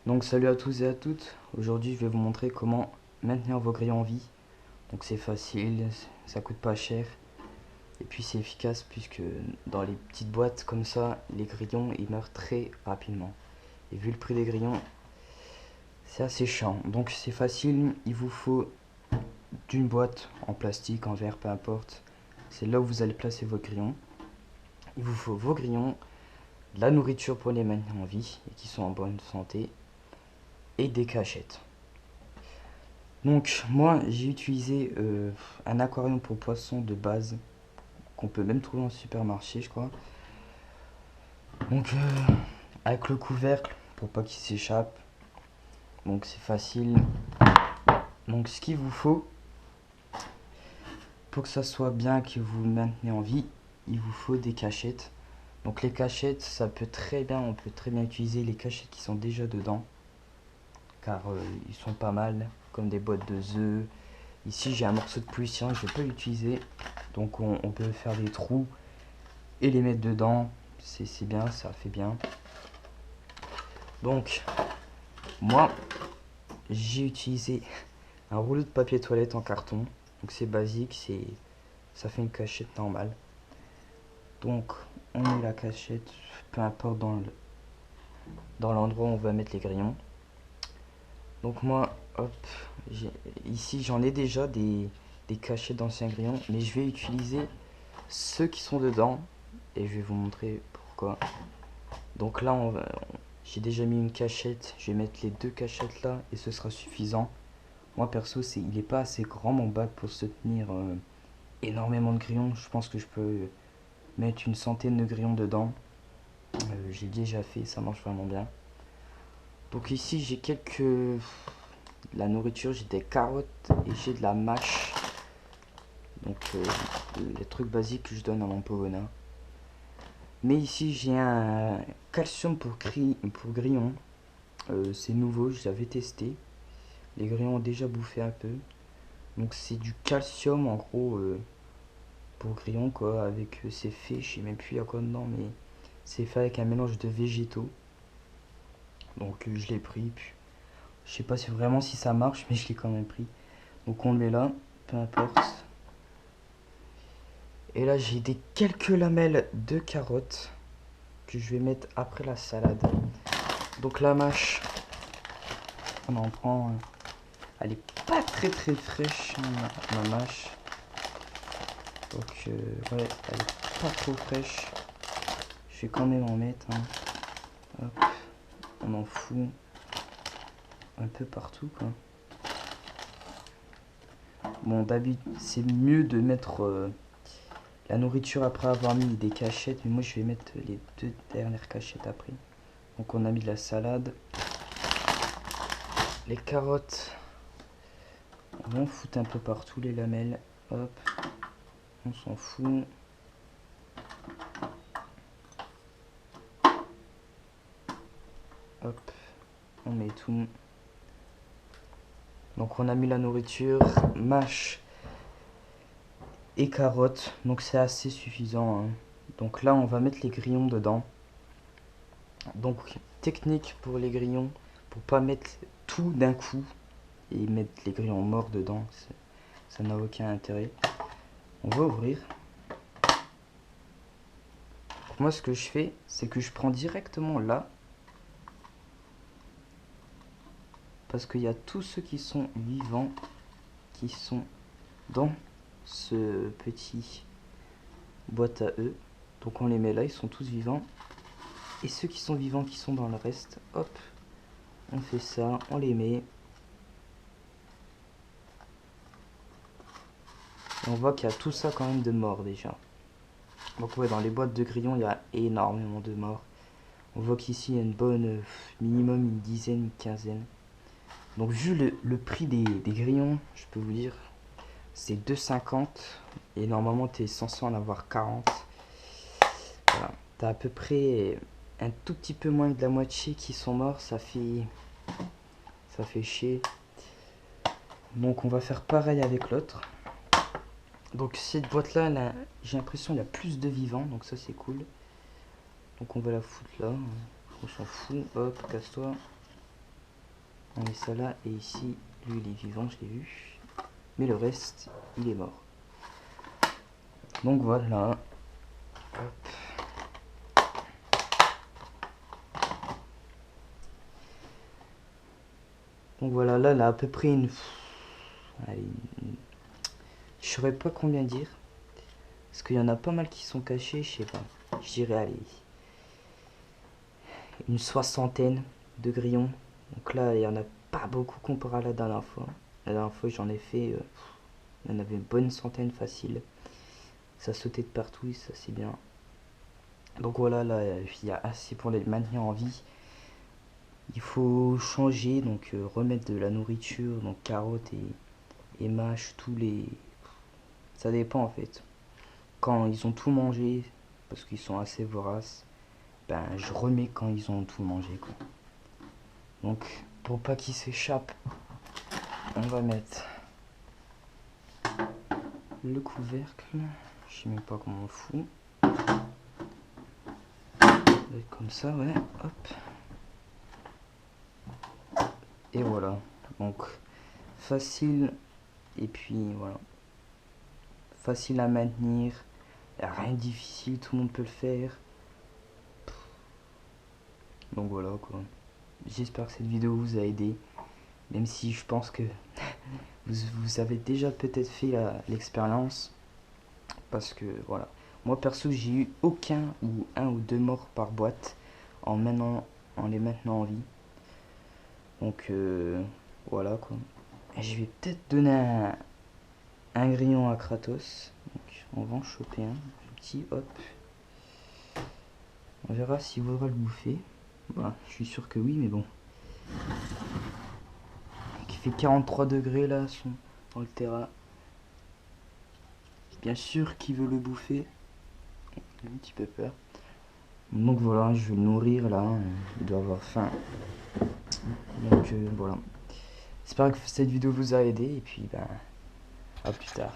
Donc salut à tous et à toutes, aujourd'hui je vais vous montrer comment maintenir vos grillons en vie. Donc c'est facile, ça coûte pas cher et puis c'est efficace puisque dans les petites boîtes comme ça, les grillons ils meurent très rapidement. Et vu le prix des grillons, c'est assez chiant. Donc c'est facile, il vous faut d'une boîte en plastique, en verre, peu importe. C'est là où vous allez placer vos grillons. Il vous faut vos grillons, de la nourriture pour les maintenir en vie et qui sont en bonne santé et des cachettes. Donc moi j'ai utilisé un aquarium pour poissons de base qu'on peut même trouver en supermarché je crois. Donc avec le couvercle pour pas qu'il s'échappe. Donc c'est facile. Donc ce qu'il vous faut pour que ça soit bien, que vous le maintenez en vie, il vous faut des cachettes. Donc les cachettes ça peut très bien, on peut très bien utiliser les cachettes qui sont déjà dedans. Car ils sont pas mal, comme des boîtes de œufs. Ici j'ai un morceau de polystyrène, je vais pas l'utiliser. Donc on peut faire des trous et les mettre dedans. C'est bien, ça fait bien. Donc moi j'ai utilisé un rouleau de papier toilette en carton. Donc c'est basique, ça fait une cachette normale. Donc on met la cachette, peu importe dans l'endroit où on va mettre les grillons. Donc moi, hop, ici j'en ai déjà des cachettes d'anciens grillons, mais je vais utiliser ceux qui sont dedans et je vais vous montrer pourquoi. Donc là j'ai déjà mis une cachette, je vais mettre les deux cachettes là et ce sera suffisant. Moi perso il est pas assez grand mon bac pour soutenir énormément de grillons. Je pense que je peux mettre une centaine de grillons dedans. J'ai déjà fait, ça marche vraiment bien. Donc ici j'ai de la nourriture, j'ai des carottes et j'ai de la mâche. Donc les trucs basiques que je donne à mon pavona. Mais ici j'ai un calcium pour grillons. C'est nouveau, j'avais testé. Les grillons ont déjà bouffé un peu. Donc c'est du calcium en gros pour grillons quoi. Avec c'est fait, je sais même plus il y a quoi dedans, mais c'est fait avec un mélange de végétaux. Donc je l'ai pris. Puis, je sais pas si vraiment si ça marche, mais je l'ai quand même pris. Donc on le met là, peu importe. Et là j'ai des quelques lamelles de carottes que je vais mettre après la salade. Donc la mâche, on en prend. Elle est pas très fraîche, ma mâche. Donc ouais, elle est pas trop fraîche. Je vais quand même en mettre. Hop, on en fout un peu partout quoi. Bon d'habitude c'est mieux de mettre la nourriture après avoir mis des cachettes, mais moi je vais mettre les deux dernières cachettes après. Donc on a mis de la salade. Les carottes, on fout un peu partout les lamelles. Hop, on s'en fout. Hop, on met tout. Donc on a mis la nourriture, mâche et carottes. Donc c'est assez suffisant. Donc là on va mettre les grillons dedans. Donc technique pour les grillons, pour pas mettre tout d'un coup et mettre les grillons morts dedans. Ça n'a aucun intérêt. On va ouvrir. Moi ce que je fais, c'est que je prends directement là. Parce qu'il y a tous ceux qui sont vivants qui sont dans ce petit boîte à œufs. Donc on les met là, ils sont tous vivants. Et ceux qui sont vivants qui sont dans le reste, hop, on fait ça, on les met. Et on voit qu'il y a tout ça quand même de morts déjà. Donc ouais, dans les boîtes de grillons, il y a énormément de morts. On voit qu'ici, il y a une bonne, minimum une dizaine, une quinzaine. Donc vu le prix des grillons, je peux vous dire, c'est 2,50. Et normalement, tu es censé en avoir 40. Voilà. Tu as à peu près un tout petit peu moins que la moitié qui sont morts. Ça fait chier. Donc on va faire pareil avec l'autre. Donc cette boîte là, j'ai l'impression qu'il y a plus de vivants. Donc ça c'est cool. Donc on va la foutre là. On s'en fout. Hop, casse-toi. On met ça là, et ici, lui il est vivant, je l'ai vu. Mais le reste, il est mort. Donc voilà. Hop. Donc voilà, là, à peu près allez, je saurais pas combien dire. Parce qu'il y en a pas mal qui sont cachés, je sais pas. Je dirais, allez, une soixantaine de grillons. Donc là, il y en a pas beaucoup comparé à la dernière fois. La dernière fois, j'en ai fait, il y en avait une bonne centaine facile. Ça sautait de partout et ça, c'est bien. Donc voilà, là, il y a assez pour les maintenir en vie. Il faut changer, donc remettre de la nourriture, donc carottes et mâches, tous les... Ça dépend en fait. Quand ils ont tout mangé, parce qu'ils sont assez voraces, ben je remets quand ils ont tout mangé, quoi. Donc pour pas qu'ils s'échappent, on va mettre le couvercle. Je sais même pas comment on fout. Comme ça, ouais, hop. Et voilà. Donc facile, et puis voilà. Facile à maintenir. Rien de difficile, tout le monde peut le faire. Donc voilà quoi. J'espère que cette vidéo vous a aidé. Même si je pense que vous avez déjà peut-être fait l'expérience. Parce que voilà. Moi perso j'ai eu aucun ou un ou deux morts par boîte en les maintenant en vie. Donc voilà quoi. Et je vais peut-être donner un grillon à Kratos. Donc on va en choper un petit, hop. On verra s'il voudra le bouffer. Voilà, je suis sûr que oui, mais bon. Donc, il fait 43 degrés là, dans le terrain. Bien sûr qu'il veut le bouffer. J'ai un petit peu peur. Donc voilà, je vais le nourrir là. Il doit avoir faim. Donc voilà. J'espère que cette vidéo vous a aidé. Et puis, ben, à plus tard.